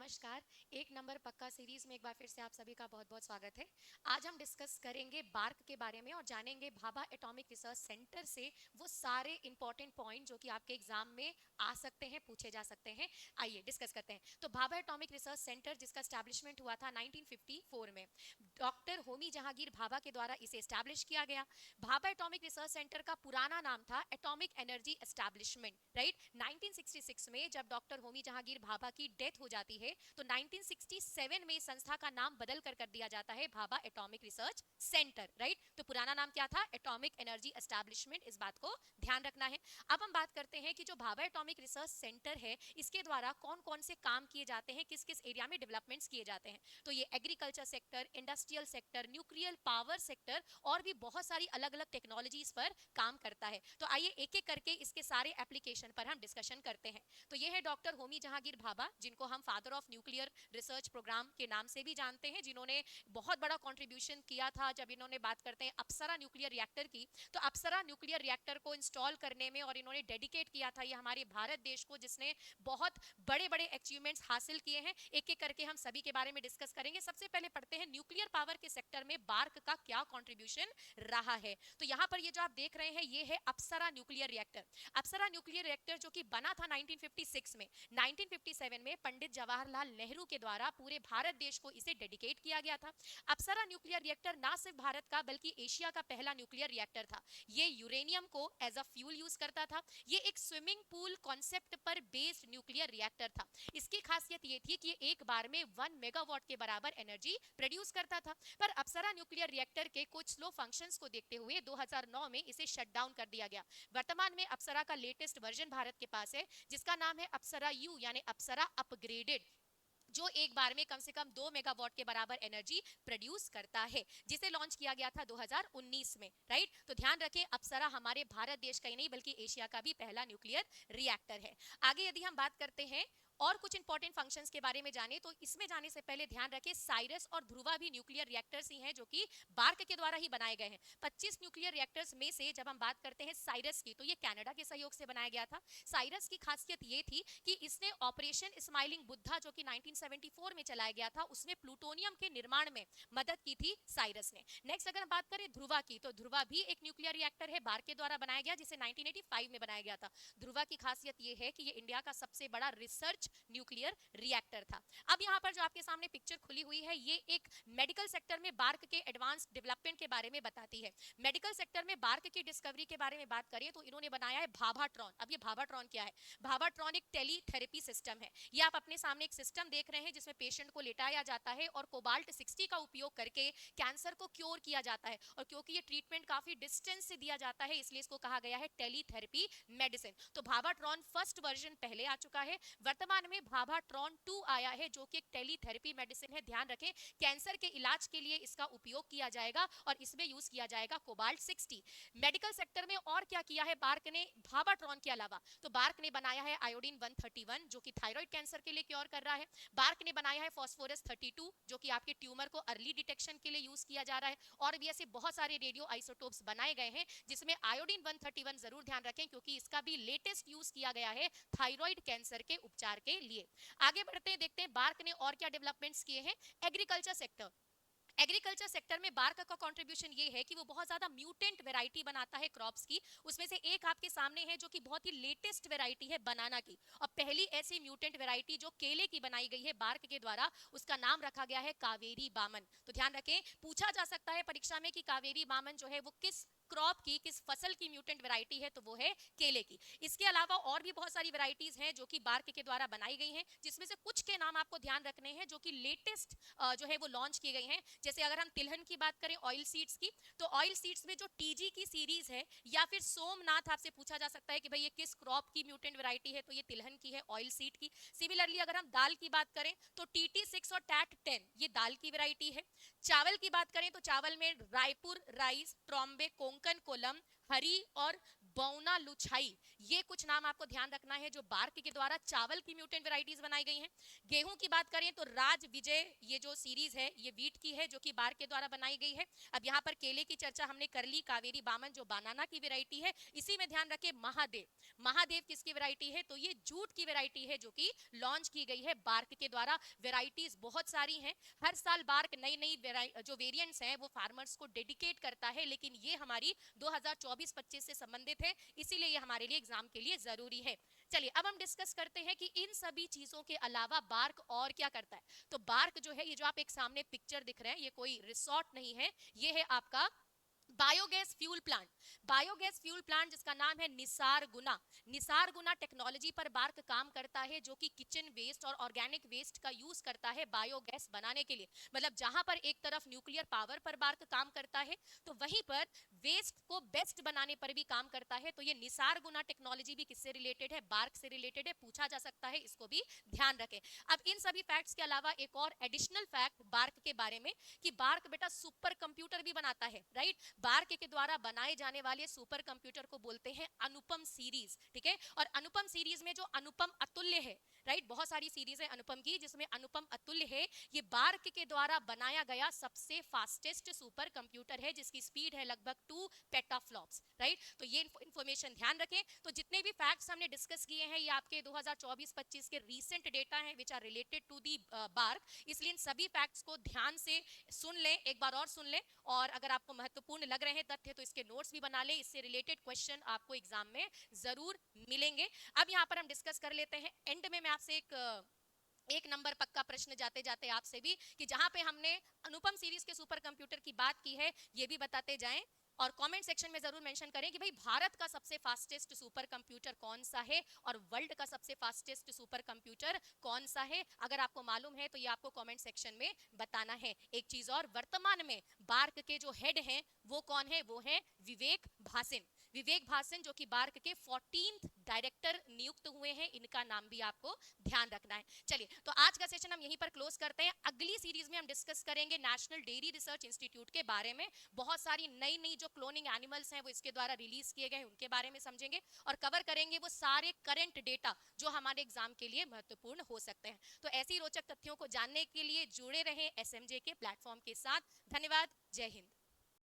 नमस्कार। एक नंबर पक्का सीरीज में एक बार फिर से आप सभी का बहुत बहुत स्वागत है। आज हम डिस्कस करेंगे बार्क के बारे में और जानेंगे भाभा एटॉमिक रिसर्च सेंटर से वो सारे इंपॉर्टेंट पॉइंट जो कि आपके एग्जाम में आ सकते हैं, पूछे जा सकते हैं। आइए डिस्कस करते हैं। तो भाभा एटॉमिक रिसर्च सेंटर जिसका एस्टैब्लिशमेंट हुआ था 1954 में, डॉक्टर होमी जहांगीर भाभा के द्वारा इसे एस्टैब्लिश किया गया। भाभा एटॉमिक रिसर्च सेंटर का पुराना नाम था एटॉमिक एनर्जी एस्टैब्लिशमेंट, राइट। 1966 में जब डॉक्टर होमी जहांगीर भाभा की डेथ हो जाती है तो 1967 में संस्था का नाम बदल कर दिया जाता है Bhabha atomic research centre, right. तो पुराना नाम क्या था? Atomic energy establishment. इस बात को ध्यान रखना है। अब हम बात करते हैं कि जो भाभा एटॉमिक रिसर्च सेंटर है इसके द्वारा कौन कौन से काम किए जाते हैं, किस किस एरिया में डेवलपमेंट्स किए जाते हैं। तो ये agriculture sector, industrial sector, nuclear power sector और भी बहुत सारी अलग अलग टेक्नोलॉजीज पर काम करता है। तो आइए एक एक करके इसके सारे एप्लीकेशन पर हम डिस्कशन करते हैं। तो ये है डॉक्टर होमी जहांगीर भाभा, जिनको हम father of nuclear research program के नाम से भी जानते हैं, जिन्होंने बहुत बड़ा कंट्रीब्यूशन किया था। जब इन्होंने बात करते हैं अप्सरा न्यूक्लियर रिएक्टर की, तो अप्सरा न्यूक्लियर रिएक्टर को इंस्टॉल करने में और इन्होंने डेडिकेट किया था ये हमारे भारत देश को, जिसने बहुत बड़े बड़े अचीवमेंट्स हासिल किए हैं। एक एक करके हम सभी के बारे में डिस्कस करेंगे। सबसे पहले पढ़ते हैं न्यूक्लियर पावर के सेक्टर में बार्क का क्या कंट्रीब्यूशन रहा है। तो यहाँ पर ये जो आप देख रहे हैं ये है अप्सरा न्यूक्लियर रिएक्टर। अप्सरा न्यूक्लियर रिएक्टर जो कि बना था 1956 में, 1957 में पंडित जवाहरलाल नेहरू के द्वारा पूरे भारत देश को इसे डेडिकेट किया गया था। अप्सरा न्यूक्लियर रिएक्टर ना सिर्फ भारत का बल्कि एशिया का पहला न्यूक्लियर रिएक्टर था। ये यूरेनियम को एज अ फ्यूल यूज करता था। ये एक स्विमिंग पूल कॉन्सेप्ट पर बेस्ड न्यूक्लियर रिएक्टर था। इसकी खासियत ये थी कि ये एक बार में 1 मेगावाट के बराबर एनर्जी प्रोड्यूस करता था। पर अप्सरा न्यूक्लियर रिएक्टर के कुछ स्लो फंक्शंस को देखते हुए 2009 में इसे शट डाउन कर दिया गया। वर्तमान में अप्सरा का लेटेस्ट वर्जन भारत के पास है, जिसका नाम है अप्सरा यू यानी अप्सरा अपग्रेडेड, जो एक बार में कम से कम 2 मेगावाट के बराबर एनर्जी प्रोड्यूस करता है, जिसे लॉन्च किया गया था 2019 में, राइट। तो ध्यान रखें अप्सरा हमारे भारत देश का ही नहीं बल्कि एशिया का भी पहला न्यूक्लियर रिएक्टर है। आगे यदि हम बात करते हैं और कुछ इंपॉर्टेंट फंक्शंस के बारे में जाने, तो इसमें जाने से पहले ध्यान रखें साइरस और ध्रुवा भी न्यूक्लियर रिएक्टर्स ही हैं जो कि बार्क के द्वारा ही बनाए गए हैं। 25 न्यूक्लियर रिएक्टर्स में से जब हम बात करते हैं साइरस की, तो ये कनाडा के सहयोग से बनाया गया था। साइरस की खासियत ये थी कि इसने ऑपरेशन स्माइलिंग बुद्धा जो कि 1974 में चलाया गया था, उसमें प्लूटोनियम के निर्माण में मदद की थी साइरस ने। नेक्स्ट अगर हम बात करें ध्रुवा की, तो ध्रुवा भी एक न्यूक्लियर रिएक्टर है, बार्क के द्वारा बनाया गया, जिसे 1985 में बनाया गया था। ध्रुवा की खासियत ये है कि ये इंडिया का सबसे बड़ा रिसर्च न्यूक्लियर रिएक्टर था। अब यहाँ पर जो आपके सामने पिक्चर खुली हुई है ये एक मेडिकल सेक्टर में बार्क के एडवांस डेवलपमेंट के बारे में बताती है। मेडिकल सेक्टर में बार्क की डिस्कवरी के बारे में बात करें तो इन्होंने बनाया है भाभाट्रॉन। अब ये भाभाट्रॉन क्या है? भाभाट्रॉन एक टेलीथेरेपी सिस्टम है। ये आप अपने सामने एक सिस्टम देख रहे हैं जिसमें पेशेंट को लेटाया जाता है और कोबाल्ट 60 का उपयोग करके कैंसर को क्योर किया जाता है। और क्योंकि ये ट्रीटमेंट काफी डिस्टेंस से दिया जाता है इसलिए इसको कहा गया है टेलीथेरेपी मेडिसिन। तो भाभाट्रॉन फर्स्ट वर्जन पहले आ चुका है। वर्तमान में भाभाट्रॉन 2 आया है जो कि एक टेलीथेरेपी मेडिसिन है। ध्यान रखें कैंसर के इलाज के लिए इसका उपयोग किया जाएगा और इसमें यूज किया जाएगा कोबाल्ट 60। मेडिकल सेक्टर में और क्या किया है बार्क ने भाभाट्रॉन के अलावा? तो बार्क ने बनाया है आयोडीन 131 जो कि थायराइड कैंसर के लिए क्योर कर रहा है। बार्क ने बनाया है फास्फोरस 32 जो कि आपके ट्यूमर को अर्ली डिटेक्शन के लिए यूज किया जा रहा है। और भी ऐसे बहुत सारे रेडियो आइसोटोप्स बनाए गए हैं जिसमें आयोडीन 131 जरूर ध्यान रखें क्योंकि इसका भी लेटेस्ट यूज किया गया है थायराइड कैंसर के उपचार के लिए। आगे बढ़ते हैं, देखते हैं बार्क ने और क्या डेवलपमेंट्स किए हैं। एग्रीकल्चर सेक्टर, एग्रीकल्चर सेक्टर में बार्क का कंट्रीब्यूशन ये है कि वो बहुत ज्यादा म्यूटेंट वैरायटी बनाता है क्रॉप्स की। उसमें से एक आपके सामने है जो कि बहुत ही लेटेस्ट वैरायटी है बनाना की। और पहली ऐसी म्यूटेंट वैरायटी जो केले की बनाई गई है बार्क के द्वारा, उसका नाम रखा गया है कावेरी बामन। तो ध्यान रखें पूछा जा सकता है परीक्षा में कि कावेरी बामन जो है वो किस क्रॉप की, किस फसल की म्यूटेंट वैरायटी है, तो वो है केले की। इसके अलावा और भी बहुत सारी वैरायटीज हैं जो कि बार्क के द्वारा बनाई गई हैं, जिसमें से कुछ के नाम आपको ध्यान रखने हैं जो कि लेटेस्ट जो है वो लॉन्च की गई हैं। जैसे अगर हम तिलहन की बात करें ऑयल सीड्स की, तो ऑयल सीड्स में जो टीजी की सीरीज है या फिर सोमनाथ, आपसे पूछा जा सकता है कि भाई ये किस क्रॉप की म्यूटेंट वैरायटी है, तो ये तिलहन की है, ऑयल सीड की। सिमिलरली अगर हम दाल की बात करें तो TT6 और टैट 10 ये दाल की वैरायटी है। चावल की बात करें तो चावल में रायपुर राइस, ट्रॉम्बे, कोंकण कोलम, हरी और बौना लुछाई, ये कुछ नाम आपको ध्यान रखना है जो बार्क के द्वारा चावल की म्यूटेंट वेराइटीज बनाई गई हैं। गेहूं की बात करें तो राज विजय, ये जो सीरीज है ये वीट की है जो कि बार्क के द्वारा बनाई गई है। अब यहाँ पर केले की चर्चा हमने कर ली, कावेरी बामन जो बनाना की वेराइटी है। इसी में ध्यान रखें महादेव, महादेव किसकी वेराइटी है, तो ये जूट की वेराइटी है जो कि लॉन्च की गई है बार्क के द्वारा। वेराइटीज बहुत सारी हैं, हर साल बार्क नई नई जो वेरिएंट्स हैं वो फार्मर्स को डेडिकेट करता है, लेकिन ये हमारी 2024-25 से संबंधित है, इसीलिए ये हमारे लिए एग्जाम के लिए जरूरी है। चलिए अब हम डिस्कस करते हैं कि इन सभी चीजों के अलावा बार्क और क्या करता है। तो बार्क जो है, ये जो आप एक सामने पिक्चर दिख रहे हैं, ये कोई रिसोर्ट नहीं है, ये है आपका biogas fuel plant. Biogas fuel plant जिसका नाम है निसार गुना। निसार गुना टेक्नोलॉजी पर बार्क काम करता है जो कि किचन वेस्ट और ऑर्गेनिक वेस्ट का यूज करता है बायोगैस बनाने के लिए। मतलब जहां पर एक तरफ न्यूक्लियर पावर पर बार्क काम करता है तो वहीं पर वेस्ट को बेस्ट बनाने पर भी काम करता है। तो ये निसार गुना टेक्नोलॉजी भी किससे रिलेटेड है, बार्क से रिलेटेड है, पूछा जा सकता है, इसको भी ध्यान रखें। अब इन सभी फैक्ट्स के अलावा एक और एडिशनल फैक्ट बार्क के बारे में कि बार्क बेटा सुपर कंप्यूटर भी बनाता है, राइट। बार्क के द्वारा बनाए जाने वाले सुपर कंप्यूटर को बोलते हैं अनुपम सीरीज, ठीक है। और अनुपम सीरीज में जो अनुपम अतुल्य है, राइट, बहुत सारी सीरीज है अनुपम की, जिसमें अनुपम अतुल्य है, ये बार्क के द्वारा बनाया गया सबसे फास्टेस्ट सुपर कंप्यूटर है जिसकी स्पीड है लगभग 2 पेटाफ्लॉप्स, राइट। तो ये इंफॉर्मेशन ध्यान रखें। तो जितने भी फैक्ट्स हमने डिस्कस किए हैं ये आपके 2024-25 के रीसेंट डेटा हैं which are related to the BARC, इसलिए इन सभी फैक्ट्स को ध्यान से सुन लें, एक बार और सुन लें, और अगर आपको महत्वपूर्ण लग रहे हैं तथ्य तो इसके नोट्स भी बना लें, इससे रिलेटेड क्वेश्चन आपको एग्जाम में जरूर मिलेंगे। अब यहाँ पर हम डिस्कस कर लेते हैं, एंड में मैं आपसे एक नंबर पक्का प्रश्न जाते जाते आपसे भी, कि जहां पे हमने अनुपम सीरीज के सुपर कंप्यूटर की बात की है ये भी बताते जाएं, और कमेंट सेक्शन में जरूर मेंशन करें कि भाई भारत का सबसे फास्टेस्ट सुपर कंप्यूटर कौन सा है और वर्ल्ड का सबसे फास्टेस्ट सुपर कंप्यूटर कौन सा है। अगर आपको मालूम है तो ये आपको कमेंट सेक्शन में बताना है। एक चीज और, वर्तमान में बार्क के जो हेड हैं वो कौन है, वो है विवेक भासिन। विवेक भासिन जो कि बार्क के 14th डायरेक्टर नियुक्त हुए हैं, इनका नाम भी आपको ध्यान रखना है। चलिए तो आज का सेशन हम यहीं पर क्लोज करते हैं। अगली सीरीज में हम डिस्कस करेंगे नेशनल डेयरी रिसर्च इंस्टीट्यूट के बारे में, बहुत सारी नई नई जो क्लोनिंग एनिमल्स हैं वो इसके द्वारा रिलीज किए गए हैं उनके बारे में समझेंगे, और कवर करेंगे वो सारे करंट डेटा जो हमारे एग्जाम के लिए महत्वपूर्ण हो सकते हैं। तो ऐसी रोचक तथ्यों को जानने के लिए जुड़े रहें एसएमजे के प्लेटफॉर्म के साथ। धन्यवाद, जय हिंद।